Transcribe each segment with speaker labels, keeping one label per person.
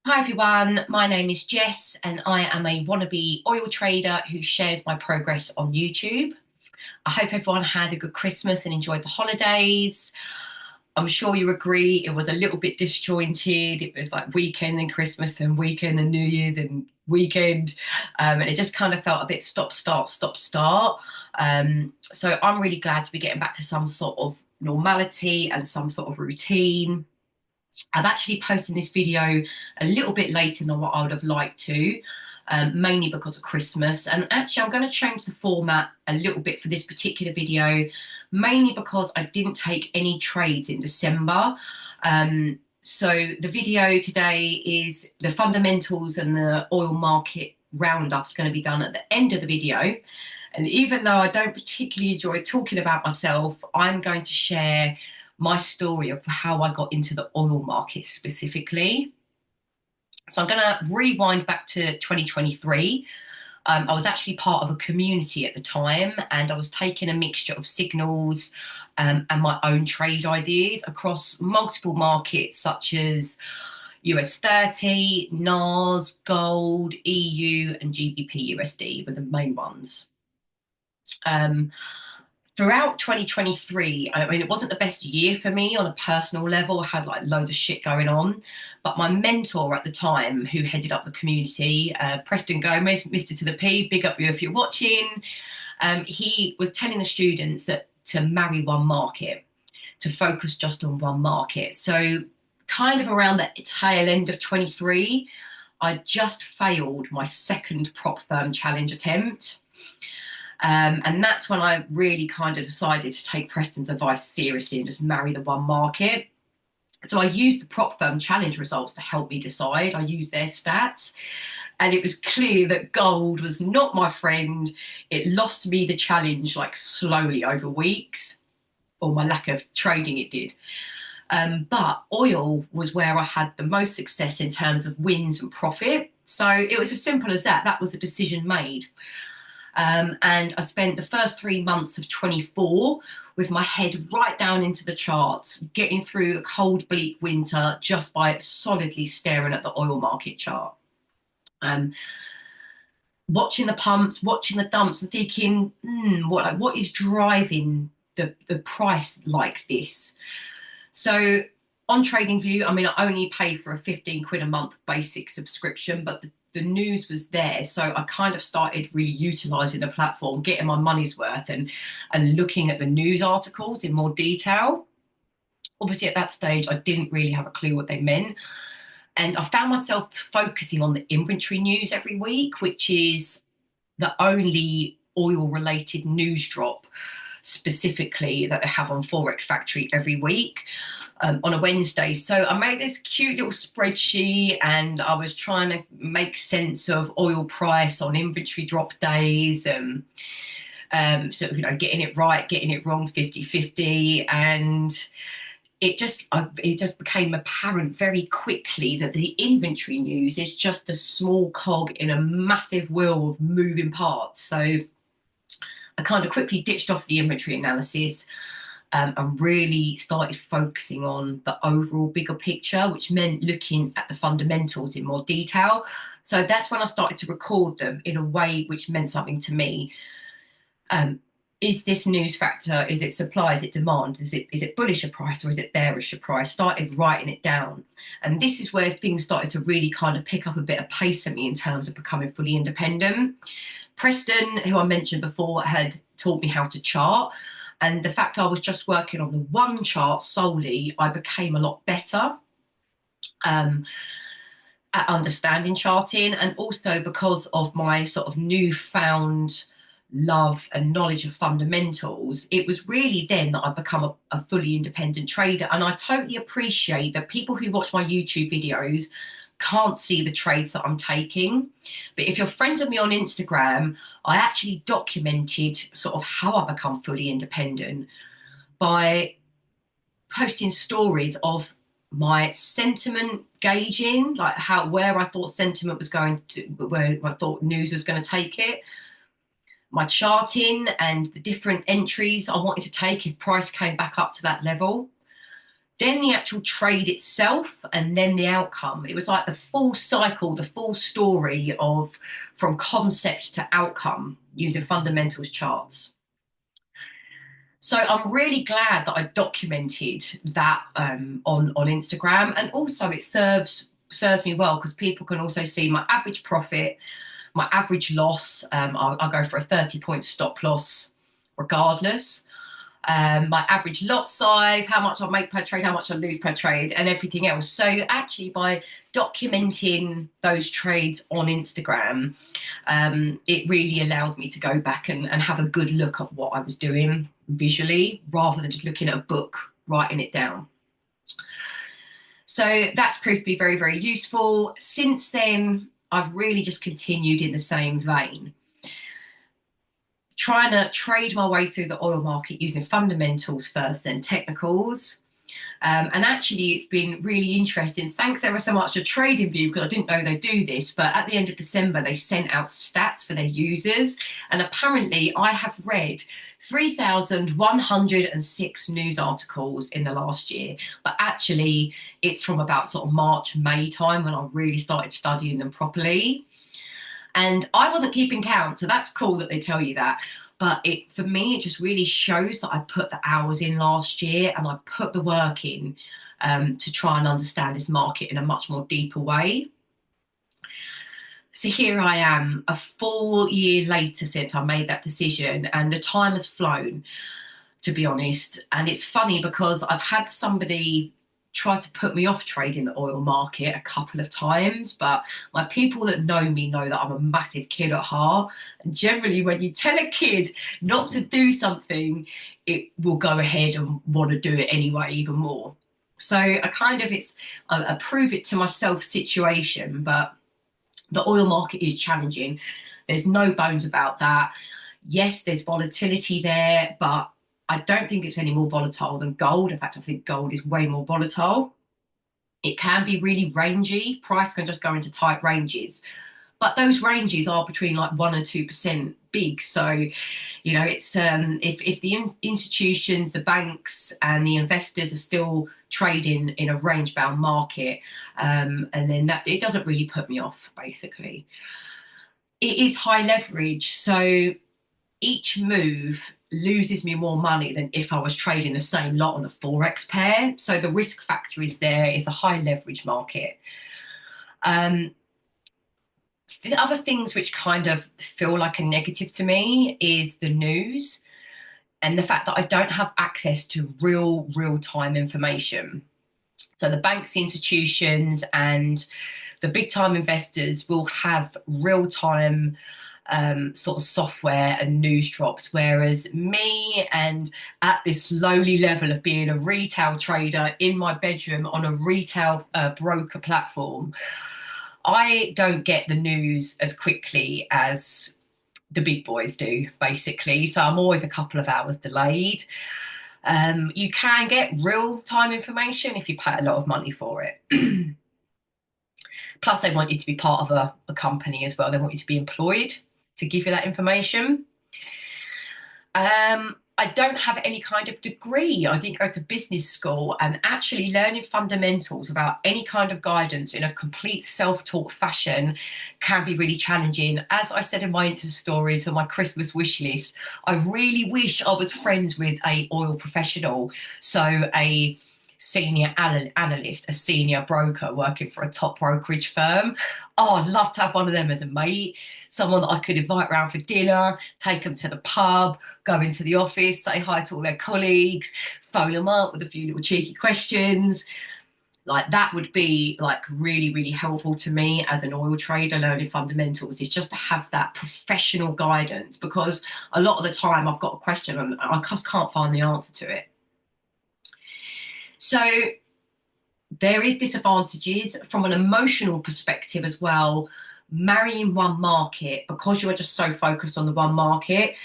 Speaker 1: Hi everyone, my name is Jess and I am a wannabe oil trader who shares my progress on YouTube. I hope everyone had a good Christmas and enjoyed the holidays. I'm sure you agree it was a little bit disjointed. It was like weekend and Christmas and weekend and New Year's and weekend. And it just kind of felt a bit stop, start, stop, start. So I'm really glad to be getting back to some sort of normality and some sort of routine. I'm actually posting this video a little bit later than what I would have liked to, mainly because of Christmas. And actually, I'm going to change the format a little bit for this particular video, mainly because I didn't take any trades in December. So the video today is the fundamentals and the oil market roundup is going to be done at the end of the video. And even though I don't particularly enjoy talking about myself, I'm going to share my story of how I got into the oil market specifically. So I'm going to rewind back to 2023. I was actually part of a community at the time, and I was taking a mixture of signals and my own trade ideas across multiple markets such as US 30, NAS, gold, EU, and GBP USD were the main ones. Throughout 2023, I mean, it wasn't the best year for me on a personal level. I had like loads of shit going on. But my mentor at the time, who headed up the community, Preston Gomez, Mr. to the P, big up you if you're watching, he was telling the students that to marry one market, to focus just on one market. So, kind of around the tail end of 23, I just failed my second prop firm challenge attempt. And that's when I really kind of decided to take Preston's advice seriously and just marry the one market. So I used the prop firm challenge results to help me decide. I used their stats, and it was clear that gold was not my friend. It lost me the challenge like slowly over weeks, or my lack of trading it did. But oil was where I had the most success in terms of wins and profit. So it was as simple as that. That was a decision made. And I spent the first 3 months of 24 with my head right down into the charts, getting through a cold, bleak winter just by solidly staring at the oil market chart. Watching the pumps, watching the dumps, and thinking, what is driving the price like this? So on TradingView, I mean, I only pay for a 15 quid a month basic subscription, but the news was there. So I kind of started really utilizing the platform, getting my money's worth and looking at the news articles in more detail. Obviously, at that stage, I didn't really have a clue what they meant. And I found myself focusing on the inventory news every week, which is the only oil related news drop specifically that they have on Forex Factory every week. On a Wednesday. So I made this cute little spreadsheet and I was trying to make sense of oil price on inventory drop days and sort of, getting it right, getting it wrong, 50-50. And it just became apparent very quickly that the inventory news is just a small cog in a massive wheel of moving parts. So I kind of quickly ditched off the inventory analysis and really started focusing on the overall bigger picture, which meant looking at the fundamentals in more detail. So that's when I started to record them in a way which meant something to me. Is this news factor, is it supply, is it demand, is it bullish a price or is it bearish a price? Started writing it down. And this is where things started to really kind of pick up a bit of pace at me in terms of becoming fully independent. Preston, who I mentioned before, had taught me how to chart. And the fact I was just working on the one chart solely, I became a lot better at understanding charting. And also because of my sort of newfound love and knowledge of fundamentals, it was really then that I become a fully independent trader. And I totally appreciate that people who watch my YouTube videos can't see the trades that I'm taking. But if you're friends with me on Instagram, I actually documented sort of how I become fully independent by posting stories of my sentiment gauging, like where I thought sentiment was going to, where I thought news was going to take it, my charting and the different entries I wanted to take if price came back up to that level. then the actual trade itself, and then the outcome. It was like the full cycle, the full story of from concept to outcome using fundamentals charts. So I'm really glad that I documented that on Instagram, and also it serves me well because people can also see my average profit, my average loss. I'll go for a 30-point stop loss regardless. My average lot size, how much I make per trade, how much I lose per trade, and everything else. So actually, by documenting those trades on Instagram, it really allows me to go back and have a good look at what I was doing visually, rather than just looking at a book, writing it down. So that's proved to be very, very useful. Since then, I've really just continued in the same vein, trying to trade my way through the oil market using fundamentals first, then technicals. And actually, it's been really interesting. Thanks ever so much to TradingView, because I didn't know they do this, but at the end of December, they sent out stats for their users. And apparently, I have read 3,106 news articles in the last year. But actually, it's from about sort of March, May time when I really started studying them properly. And I wasn't keeping count, so that's cool that they tell you that. But for me, it just really shows that I put the hours in last year and I put the work in to try and understand this market in a much more deeper way. So here I am, a full year later since I made that decision, and the time has flown, to be honest. And it's funny because I've had somebody tried to put me off trading the oil market a couple of times, but my people that know me know that I'm a massive kid at heart. And generally, when you tell a kid not to do something, it will go ahead and want to do it anyway, even more. So it's a prove it to myself situation, but the oil market is challenging. There's no bones about that. Yes, there's volatility there, but I don't think it's any more volatile than gold. In fact, I think gold is way more volatile. It can be really rangy. Price can just go into tight ranges. But those ranges are between like 1% and 2% big. So, it's if the institutions, the banks and the investors are still trading in a range-bound market, and then that it doesn't really put me off, basically. It is high leverage. So each move loses me more money than if I was trading the same lot on a Forex pair. So the risk factor is there. It's a high leverage market. The other things which kind of feel like a negative to me is the news and the fact that I don't have access to real-time information. So the banks, the institutions and the big time investors will have real-time sort of software and news drops, whereas me, and at this lowly level of being a retail trader in my bedroom on a retail broker platform, I don't get the news as quickly as the big boys do, basically. So I'm always a couple of hours delayed. You can get real-time information if you pay a lot of money for it. Plus, they want you to be part of a company as well. They want you to be employed to give you that information. I don't have any kind of degree. I didn't go to business school, and actually learning fundamentals about any kind of guidance in a complete self-taught fashion can be really challenging. As I said in my Insta stories or my Christmas wish list, I really wish I was friends with a oil professional. So a senior analyst, a senior broker working for a top brokerage firm. Oh, I'd love to have one of them as a mate, someone that I could invite around for dinner, take them to the pub, go into the office, say hi to all their colleagues, phone them up with a few little cheeky questions. Like that would be like really, really helpful to me as an oil trader learning fundamentals, is just to have that professional guidance, because a lot of the time I've got a question and I just can't find the answer to it. So there is disadvantages from an emotional perspective as well. Marrying one market, because you are just so focused on the one market,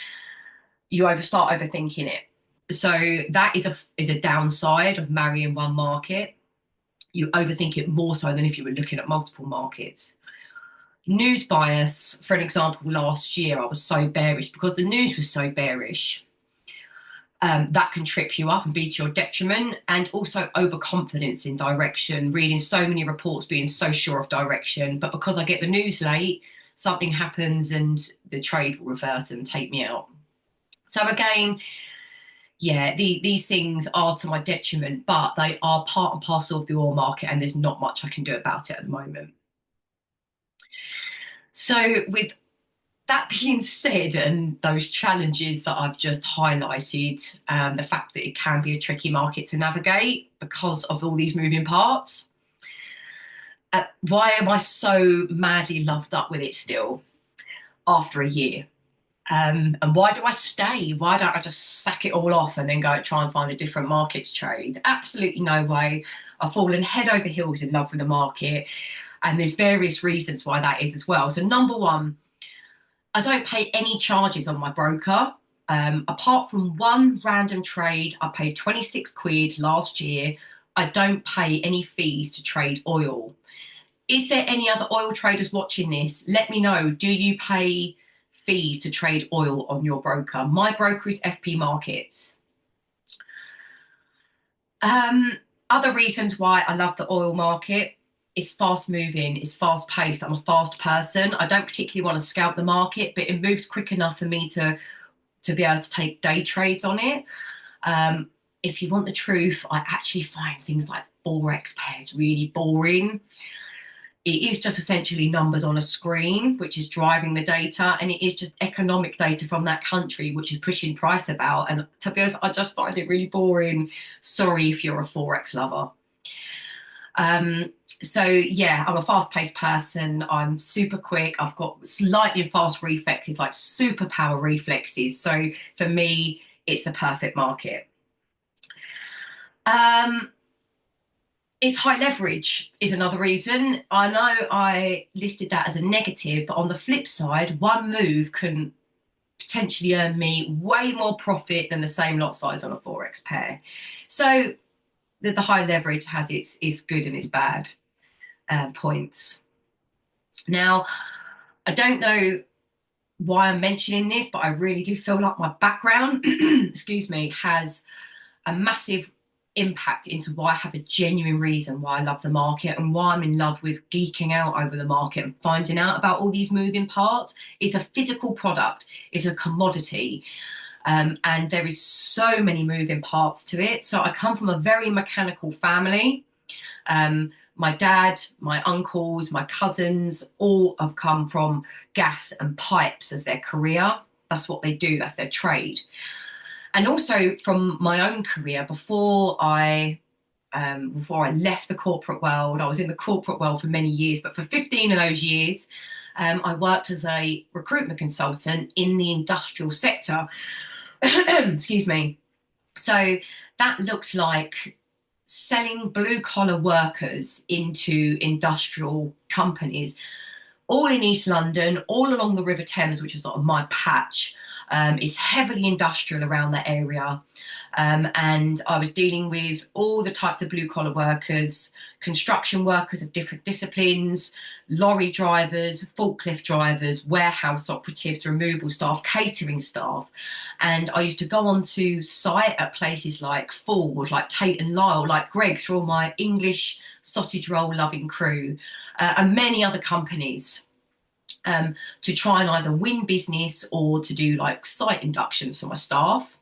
Speaker 1: you start overthinking it. So that is a downside of marrying one market. You overthink it more so than if you were looking at multiple markets. News bias, for an example, last year I was so bearish because the news was so bearish. that can trip you up and be to your detriment, and also overconfidence in direction, reading so many reports, being so sure of direction. But because I get the news late, something happens and the trade will reverse and take me out. So again, yeah, these things are to my detriment, but they are part and parcel of the oil market, and there's not much I can do about it at the moment. So with that being said, and those challenges that I've just highlighted, the fact that it can be a tricky market to navigate because of all these moving parts, why am I so madly loved up with it still after a year? And why do I stay? Why don't I just sack it all off and then go try and find a different market to trade? Absolutely no way. I've fallen head over heels in love with the market, and there's various reasons why that is as well. So number one, I don't pay any charges on my broker. Apart from one random trade, I paid 26 quid last year. I don't pay any fees to trade oil. Is there any other oil traders watching this? Let me know. Do you pay fees to trade oil on your broker? My broker is FP Markets. Other reasons why I love the oil market: it's fast moving, it's fast paced. I'm a fast person. I don't particularly want to scout the market, but it moves quick enough for me to be able to take day trades on it. If you want the truth, I actually find things like Forex pairs really boring. It is just essentially numbers on a screen, which is driving the data, and it is just economic data from that country, which is pushing price about. And to be honest, I just find it really boring. Sorry if you're a Forex lover. So yeah, I'm a fast-paced person. I'm super quick. I've got slightly fast reflexes, like superpower reflexes. So for me, it's the perfect market. It's high leverage is another reason. I know I listed that as a negative, but on the flip side, one move can potentially earn me way more profit than the same lot size on a Forex pair. So the high leverage has its good and its bad points. Now, I don't know why I'm mentioning this, but I really do feel like my background, excuse me, has a massive impact into why I have a genuine reason why I love the market and why I'm in love with geeking out over the market and finding out about all these moving parts. It's a physical product, it's a commodity. And there is so many moving parts to it. So I come from a very mechanical family. My dad, my uncles, my cousins, all have come from gas and pipes as their career. That's what they do, that's their trade. And also from my own career, before I left the corporate world, I was in the corporate world for many years, but for 15 of those years, I worked as a recruitment consultant in the industrial sector. Excuse me. So that looks like selling blue collar workers into industrial companies, all in East London, all along the River Thames, which is sort of my patch. It's heavily industrial around that area. And I was dealing with all the types of blue collar workers, construction workers of different disciplines, lorry drivers, forklift drivers, warehouse operatives, removal staff, catering staff. And I used to go on to site at places like Ford, like Tate and Lyle, like Greggs, for all my English sausage roll loving crew, and many other companies. To try and either win business or to do like site inductions for my staff.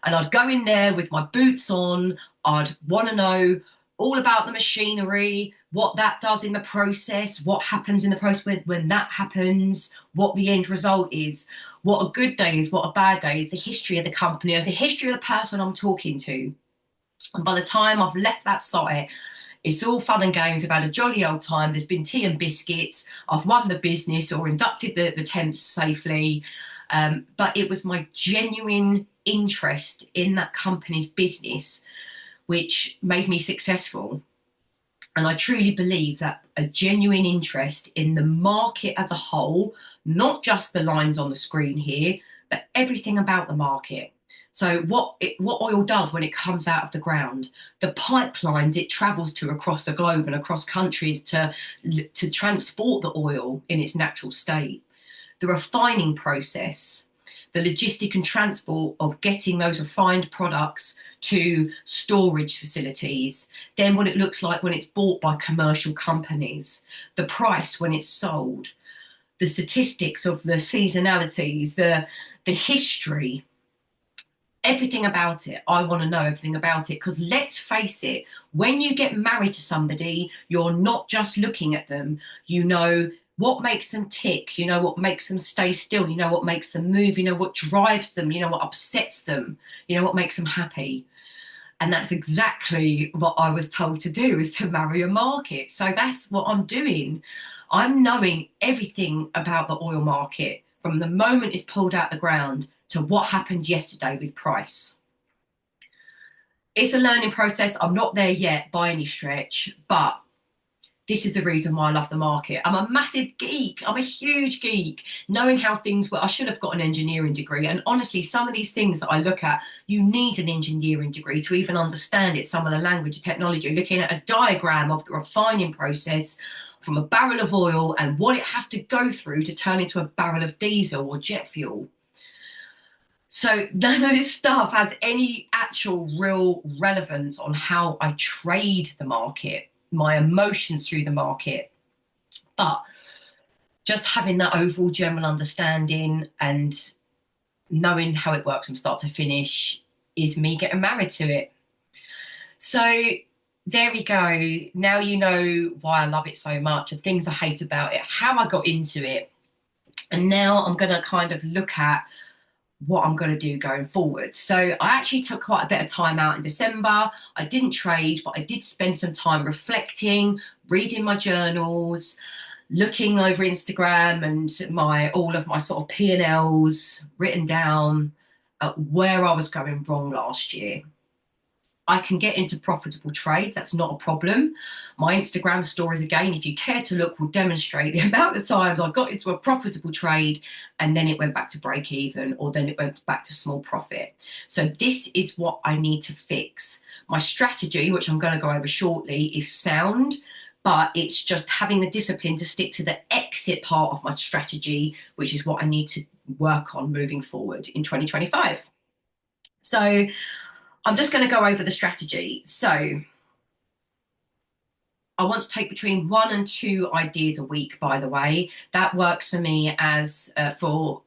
Speaker 1: And I'd go in there with my boots on. I'd want to know all about the machinery, what that does in the process, what happens in the process when that happens, what the end result is, what a good day is, what a bad day is, the history of the company, or the history of the person I'm talking to. And by the time I've left that site, it's all fun and games. I've had a jolly old time. There's been tea and biscuits. I've won the business or inducted the temps safely. But it was my genuine interest in that company's business which made me successful. And I truly believe that a genuine interest in the market as a whole, not just the lines on the screen here, but everything about the market. So what oil does when it comes out of the ground, the pipelines it travels to across the globe and across countries to transport the oil in its natural state, the refining process, the logistic and transport of getting those refined products to storage facilities, then what it looks like when it's bought by commercial companies, the price when it's sold, the statistics of the seasonalities, the history, everything about it. I want to know everything about it, because let's face it, when you get married to somebody, you're not just looking at them. You know what makes them tick, you know what makes them stay still, you know what makes them move, you know what drives them, you know what upsets them, you know what makes them happy. And that's exactly what I was told to do, is to marry a market. So that's what I'm doing. I'm knowing everything about the oil market from the moment it's pulled out the ground to what happened yesterday with price. It's a learning process. I'm not there yet by any stretch, but this is the reason why I love the market. I'm a massive geek. I'm a huge geek. Knowing how things work, I should have got an engineering degree. And honestly, some of these things that I look at, you need an engineering degree to even understand it. Some of the language and technology, looking at a diagram of the refining process from a barrel of oil and what it has to go through to turn into a barrel of diesel or jet fuel. So none of this stuff has any actual real relevance on how I trade the market, my emotions through the market. But just having that overall general understanding and knowing how it works from start to finish is me getting married to it. So there we go. Now you know why I love it so much and things I hate about it, how I got into it. And now I'm going to kind of look at what I'm going to do going forward. So I actually took quite a bit of time out in December. I didn't trade, but I did spend some time reflecting, reading my journals, looking over Instagram and all of my sort of P&Ls written down at where I was going wrong last year. I can get into profitable trades. That's not a problem. My Instagram stories, again, if you care to look, will demonstrate the amount of times I got into a profitable trade and then it went back to break even, or then it went back to small profit. So this is what I need to fix. My strategy, which I'm going to go over shortly, is sound, but it's just having the discipline to stick to the exit part of my strategy, which is what I need to work on moving forward in 2025. So I'm just going to go over the strategy. So I want to take between 1 and 2 ideas a week, by the way. That works for me as for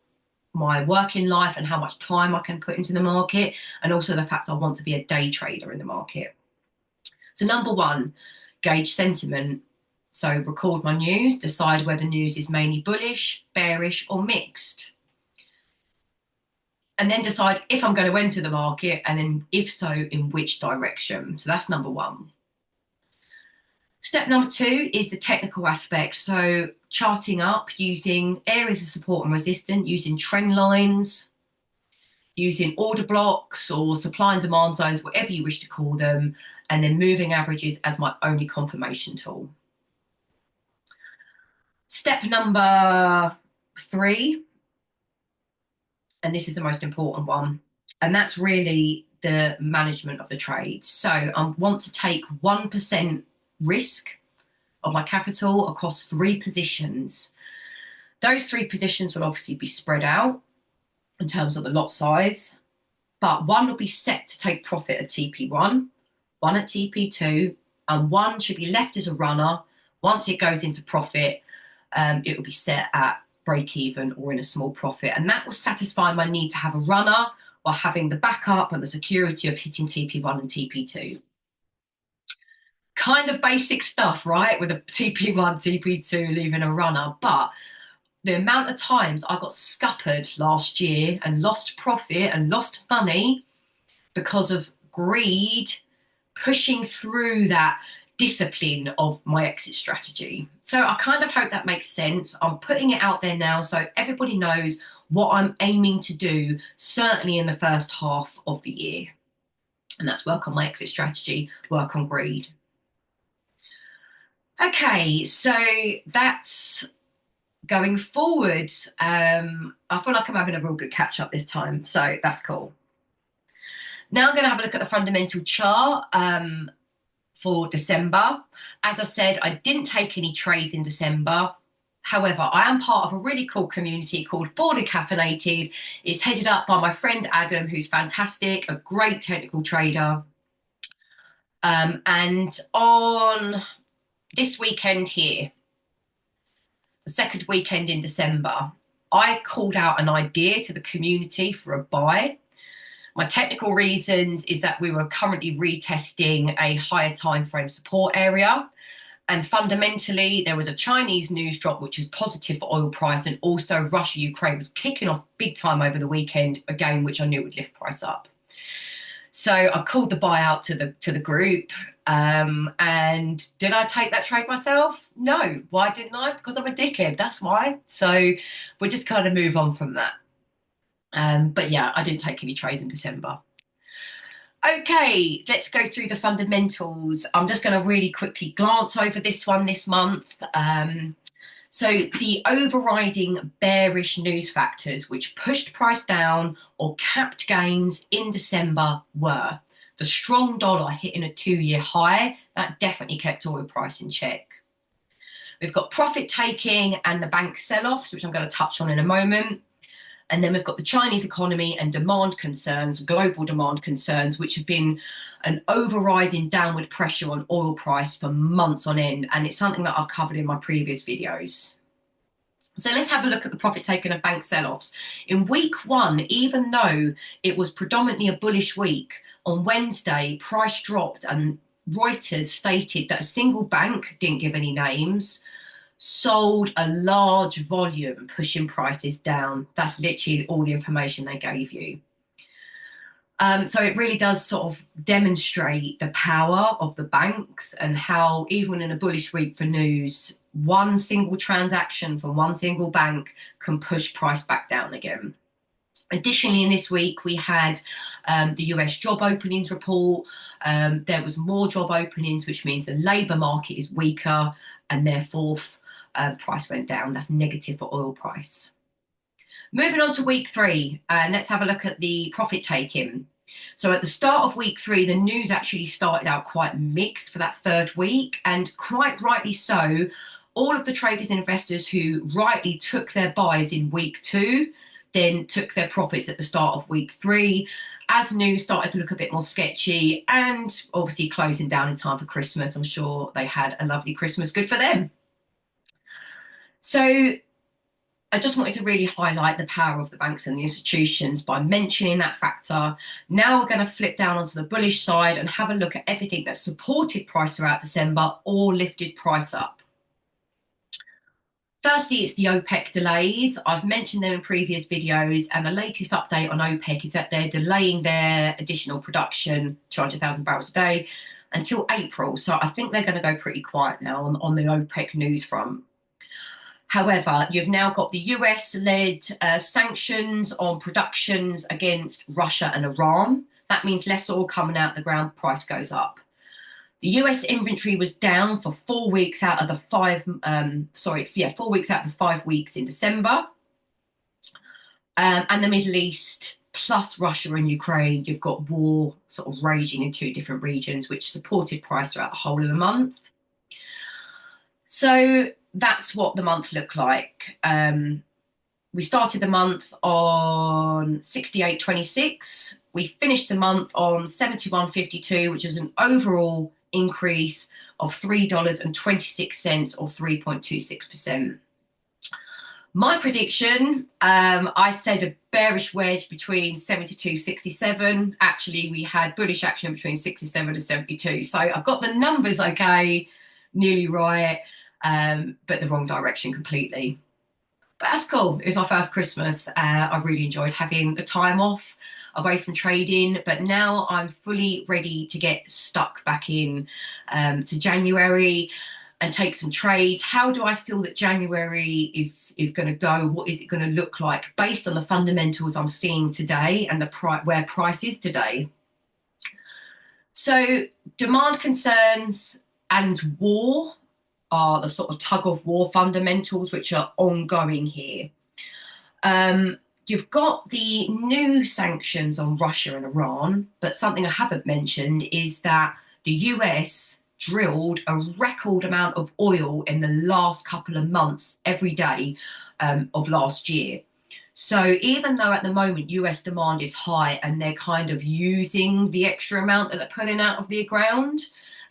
Speaker 1: my working life and how much time I can put into the market, and also the fact I want to be a day trader in the market. So number 1, gauge sentiment. So record my news, decide whether news is mainly bullish, bearish, or mixed. And then decide if I'm going to enter the market, and then if so, in which direction. So that's number 1. Step number 2 is the technical aspect. So charting up using areas of support and resistance, using trend lines, using order blocks or supply and demand zones, whatever you wish to call them, and then moving averages as my only confirmation tool. Step number 3, and this is the most important one, and that's really the management of the trade. So I want to take 1% risk of my capital across 3 positions. Those 3 positions will obviously be spread out in terms of the lot size, but one will be set to take profit at TP1, one at TP2, and one should be left as a runner. Once it goes into profit, it will be set at break even or in a small profit, and that will satisfy my need to have a runner while having the backup and the security of hitting TP1 and TP2. Kind of basic stuff, right, with a TP1, TP2, leaving a runner, but the amount of times I got scuppered last year and lost profit and lost money because of greed, pushing through that discipline of my exit strategy. So I kind of hope that makes sense. I'm putting it out there now so everybody knows what I'm aiming to do, certainly in the first half of the year. And that's work on my exit strategy, work on greed. Okay, so that's going forward. I feel like I'm having a real good catch up this time, so that's cool. Now I'm going to have a look at the fundamental chart for December. As I said, I didn't take any trades in December. However, I am part of a really cool community called Board Caffeinated. It's headed up by my friend Adam, who's fantastic, a great technical trader. And on this weekend here, the second weekend in December, I called out an idea to the community for a buy. My technical reasons is that we were currently retesting a higher time frame support area. And fundamentally, there was a Chinese news drop, which was positive for oil price. And also Russia-Ukraine was kicking off big time over the weekend, again, which I knew would lift price up. So I called the buyout to the group. And did I take that trade myself? No. Why didn't I? Because I'm a dickhead. That's why. So we'll just kind of move on from that. But yeah, I didn't take any trades in December. Okay, let's go through the fundamentals. I'm just going to really quickly glance over this one this month. So the overriding bearish news factors which pushed price down or capped gains in December were the strong dollar hitting a 2-year high. That definitely kept oil price in check. We've got profit taking and the bank sell-offs, which I'm going to touch on in a moment. And then we've got the Chinese economy and demand concerns, global demand concerns, which have been an overriding downward pressure on oil price for months on end. And it's something that I've covered in my previous videos. So let's have a look at the profit taken and bank sell-offs. In week one, even though it was predominantly a bullish week, on Wednesday, price dropped and Reuters stated that a single bank, didn't give any names, sold a large volume, pushing prices down. That's literally all the information they gave you. So it really does sort of demonstrate the power of the banks and how even in a bullish week for news, one single transaction from one single bank can push price back down again. Additionally, in this week, we had the US job openings report. There was more job openings, which means the labour market is weaker and therefore price went down. That's negative for oil price. Moving on to week three, let's have a look at the profit taking. So at the start of week three, the news actually started out quite mixed for that third week, and quite rightly so. All of the traders and investors who rightly took their buys in week two then took their profits at the start of week three, as news started to look a bit more sketchy and obviously closing down in time for Christmas. I'm sure they had a lovely Christmas. Good for them. So I just wanted to really highlight the power of the banks and the institutions by mentioning that factor. Now we're going to flip down onto the bullish side and have a look at everything that supported price throughout December or lifted price up. Firstly, it's the OPEC delays. I've mentioned them in previous videos, and the latest update on OPEC is that they're delaying their additional production, 200,000 barrels a day, until April. So I think they're going to go pretty quiet now on the OPEC news front. However, you've now got the US-led sanctions on productions against Russia and Iran. That means less oil coming out the ground, price goes up. The US inventory was down for 4 weeks out of the 4 weeks out of the 5 weeks in December. And the Middle East plus Russia and Ukraine, you've got war sort of raging in two different regions, which supported price throughout the whole of the month. So that's what the month looked like. We started the month on 68.26. We finished the month on 71.52, which is an overall increase of $3.26 or 3.26%. My prediction, I said a bearish wedge between 72.67. Actually, we had bullish action between 67 and 72. So I've got the numbers okay, nearly right, but the wrong direction completely. But that's cool. It was my first Christmas. I really enjoyed having the time off away from trading, but now I'm fully ready to get stuck back in to January and take some trades. How do I feel that January is going to go? What is it going to look like based on the fundamentals I'm seeing today and where price is today? So demand concerns and war are the sort of tug of war fundamentals which are ongoing here. You've got the new sanctions on Russia and Iran, but something I haven't mentioned is that the US drilled a record amount of oil in the last couple of months, every day of last year. So even though at the moment US demand is high and they're kind of using the extra amount that they're putting out of the ground,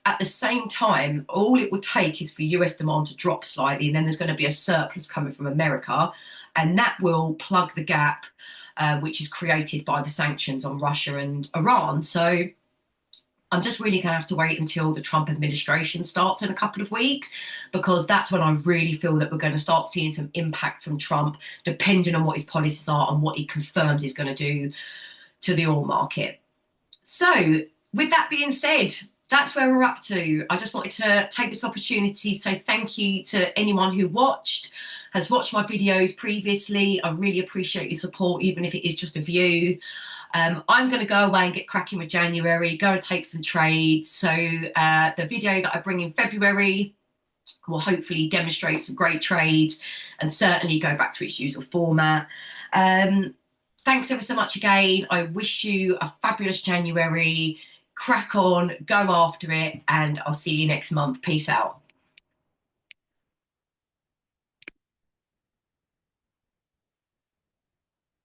Speaker 1: at the same time, all it will take is for US demand to drop slightly, and then there's going to be a surplus coming from America, and that will plug the gap, which is created by the sanctions on Russia and Iran. So I'm just really going to have to wait until the Trump administration starts in a couple of weeks, because that's when I really feel that we're going to start seeing some impact from Trump, depending on what his policies are and what he confirms he's going to do to the oil market. So, with that being said, that's where we're up to. I just wanted to take this opportunity to say thank you to anyone who has watched my videos previously. I really appreciate your support, even if it is just a view. I'm going to go away and get cracking with January, go and take some trades. So the video that I bring in February will hopefully demonstrate some great trades and certainly go back to its usual format. Thanks ever so much again. I wish you a fabulous January. Crack on, go after it, and I'll see you next month. Peace out.